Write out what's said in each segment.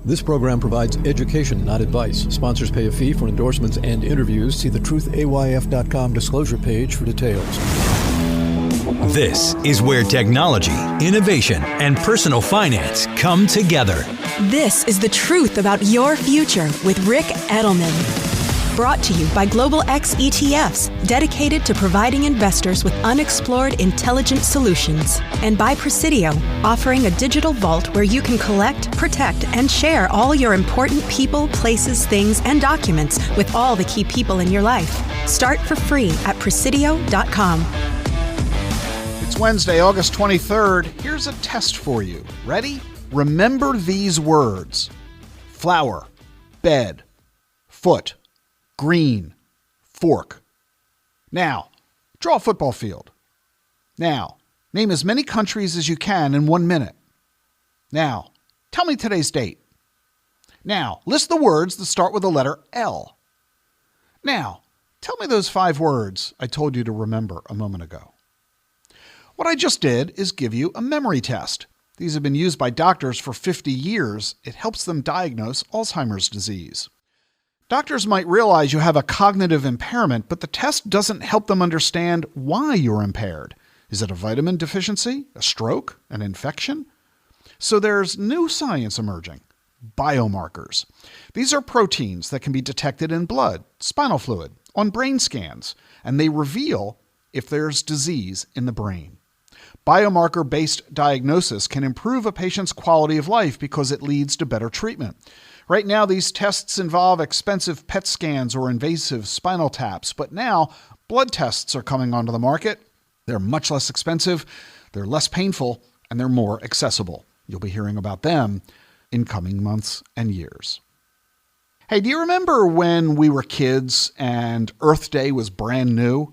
This program provides education, not advice. Sponsors pay a fee for endorsements and interviews. See the truthayf.com disclosure page for details. This is where technology, innovation, and personal finance come together. This is the truth about your future with Rick Edelman. Brought to you by Global X ETFs, dedicated to providing investors with unexplored intelligent solutions. And by Presidio, offering a digital vault where you can collect, protect, and share all your important people, places, things, and documents with all the key people in your life. Start for free at Presidio.com. It's Wednesday, August 23rd. Here's a test for you. Ready? Remember these words: flower, bed, foot, green, fork. Now, draw a football field. Now, name as many countries as you can in 1 minute. Now, tell me today's date. Now, list the words that start with the letter L. Now, tell me those 5 words I told you to remember a moment ago. What I just did is give you a memory test. These have been used by doctors for 50 years. It helps them diagnose Alzheimer's disease. Doctors might realize you have a cognitive impairment, but the test doesn't help them understand why you're impaired. Is it a vitamin deficiency, a stroke, an infection? So there's new science emerging: biomarkers. These are proteins that can be detected in blood, spinal fluid, on brain scans, and they reveal if there's disease in the brain. Biomarker-based diagnosis can improve a patient's quality of life because it leads to better treatment. Right now, these tests involve expensive PET scans or invasive spinal taps, but now blood tests are coming onto the market. They're much less expensive, they're less painful, and they're more accessible. You'll be hearing about them in coming months and years. Hey, do you remember when we were kids and Earth Day was brand new?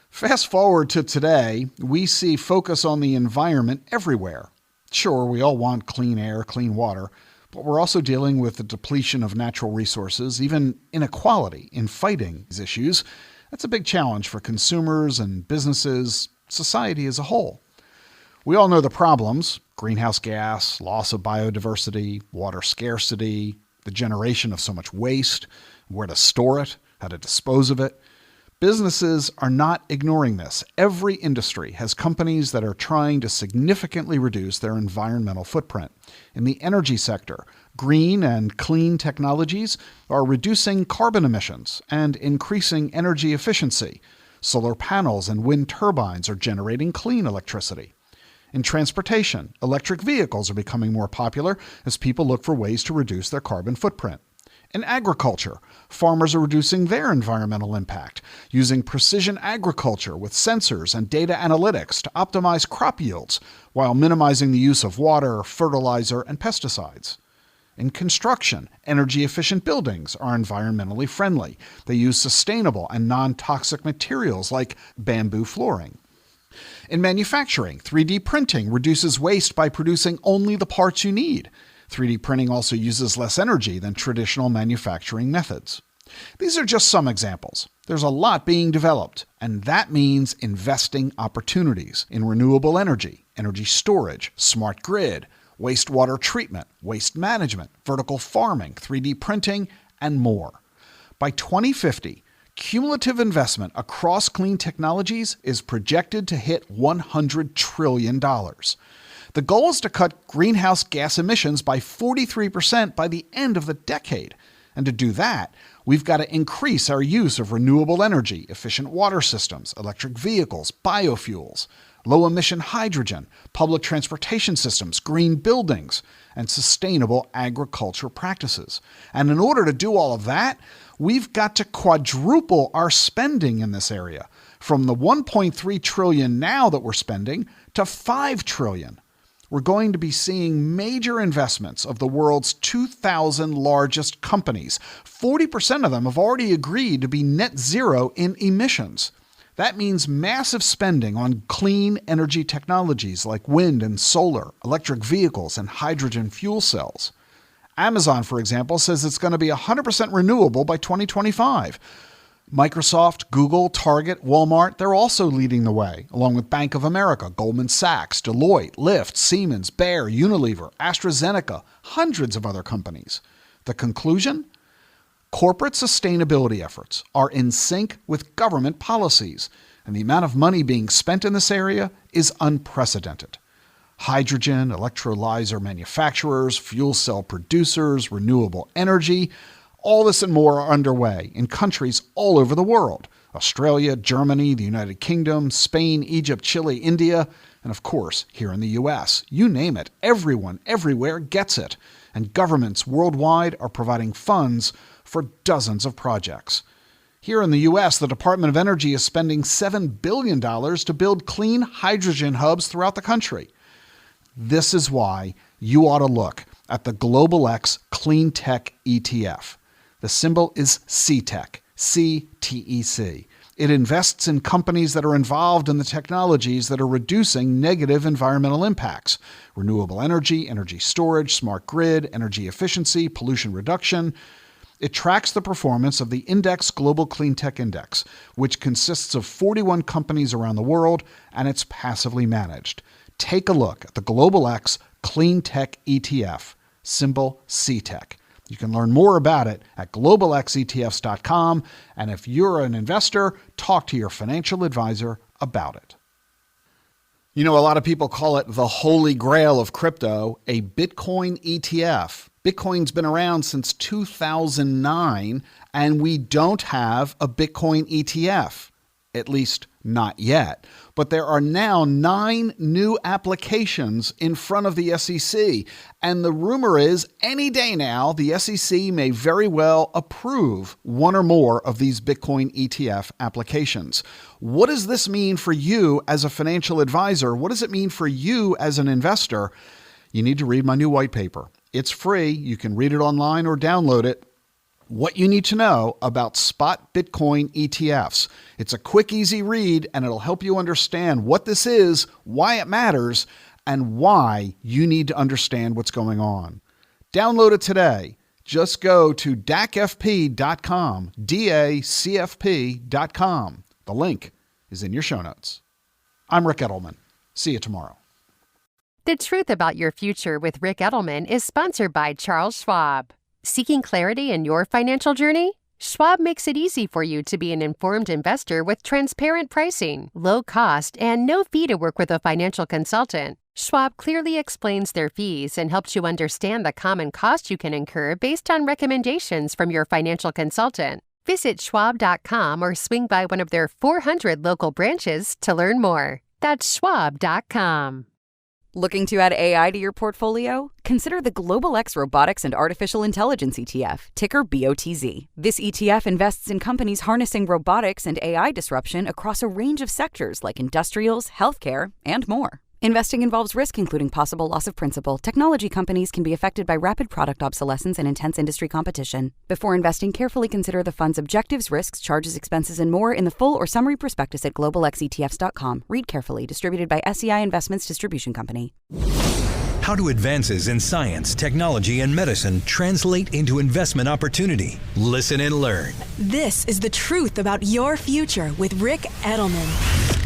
Fast forward to today, we see focus on the environment everywhere. Sure, we all want clean air, clean water, but we're also dealing with the depletion of natural resources, even inequality in fighting these issues. That's a big challenge for consumers and businesses, society as a whole. We all know the problems: greenhouse gas, loss of biodiversity, water scarcity, the generation of so much waste, where to store it, how to dispose of it. Businesses are not ignoring this. Every industry has companies that are trying to significantly reduce their environmental footprint. In the energy sector, green and clean technologies are reducing carbon emissions and increasing energy efficiency. Solar panels and wind turbines are generating clean electricity. In transportation, electric vehicles are becoming more popular as people look for ways to reduce their carbon footprint. In agriculture, farmers are reducing their environmental impact, using precision agriculture with sensors and data analytics to optimize crop yields while minimizing the use of water, fertilizer, and pesticides. In construction, energy-efficient buildings are environmentally friendly. They use sustainable and non-toxic materials like bamboo flooring. In manufacturing, 3D printing reduces waste by producing only the parts you need. 3D printing also uses less energy than traditional manufacturing methods. These are just some examples. There's a lot being developed, and that means investing opportunities in renewable energy, energy storage, smart grid, wastewater treatment, waste management, vertical farming, 3D printing, and more. By 2050, cumulative investment across clean technologies is projected to hit $100 trillion. The goal is to cut greenhouse gas emissions by 43% by the end of the decade. And to do that, we've got to increase our use of renewable energy, efficient water systems, electric vehicles, biofuels, low-emission hydrogen, public transportation systems, green buildings, and sustainable agriculture practices. And in order to do all of that, we've got to quadruple our spending in this area, from the $1.3 trillion now that we're spending to $5 trillion. We're going to be seeing major investments of the world's 2,000 largest companies. 40% of them have already agreed to be net zero in emissions. That means massive spending on clean energy technologies like wind and solar, electric vehicles, and hydrogen fuel cells. Amazon, for example, says it's going to be 100% renewable by 2025. Microsoft, Google, Target, Walmart, they're also leading the way, along with Bank of America, Goldman Sachs, Deloitte, Lyft, Siemens, Bayer, Unilever, AstraZeneca, hundreds of other companies. The conclusion? Corporate sustainability efforts are in sync with government policies, and the amount of money being spent in this area is unprecedented. Hydrogen, electrolyzer manufacturers, fuel cell producers, renewable energy, all this and more are underway in countries all over the world. Australia, Germany, the United Kingdom, Spain, Egypt, Chile, India, and of course, here in the U.S. You name it, everyone, everywhere gets it. And governments worldwide are providing funds for dozens of projects. Here in the U.S., the Department of Energy is spending $7 billion to build clean hydrogen hubs throughout the country. This is why you ought to look at the Global X Clean Tech ETF. The symbol is CTEC, C-T-E-C. It invests in companies that are involved in the technologies that are reducing negative environmental impacts: renewable energy, energy storage, smart grid, energy efficiency, pollution reduction. It tracks the performance of the Index Global Clean Tech Index, which consists of 41 companies around the world, and it's passively managed. Take a look at the Global X Clean Tech ETF, symbol CTEC. You can learn more about it at globalxetfs.com, and if you're an investor, talk to your financial advisor about it. You know, a lot of people call it the holy grail of crypto, a Bitcoin ETF. Bitcoin's been around since 2009, and we don't have a Bitcoin ETF, at least not yet. But there are now 9 new applications in front of the SEC. And the rumor is any day now, the SEC may very well approve one or more of these Bitcoin ETF applications. What does this mean for you as a financial advisor? What does it mean for you as an investor? You need to read my new white paper. It's free. You can read it online or download it. What you need to know about spot Bitcoin ETFs. It's a quick, easy read, and it'll help you understand what this is, why it matters, and why you need to understand what's going on. Download it today. Just go to dacfp.com, DACFP.com. The link is in your show notes. I'm Rick Edelman. See you tomorrow. The Truth About Your Future with Rick Edelman is sponsored by Charles Schwab. Seeking clarity in your financial journey? Schwab makes it easy for you to be an informed investor with transparent pricing, low cost, and no fee to work with a financial consultant. Schwab clearly explains their fees and helps you understand the common costs you can incur based on recommendations from your financial consultant. Visit schwab.com or swing by one of their 400 local branches to learn more. That's schwab.com. Looking to add AI to your portfolio? Consider the Global X Robotics and Artificial Intelligence ETF, ticker BOTZ. This ETF invests in companies harnessing robotics and AI disruption across a range of sectors like industrials, healthcare, and more. Investing involves risk, including possible loss of principal. Technology companies can be affected by rapid product obsolescence and intense industry competition. Before investing, carefully consider the fund's objectives, risks, charges, expenses, and more in the full or summary prospectus at globalxetfs.com. Read carefully. Distributed by SEI Investments Distribution Company. How do advances in science, technology, and medicine translate into investment opportunity? Listen and learn. This is The Truth About Your Future with Rick Edelman.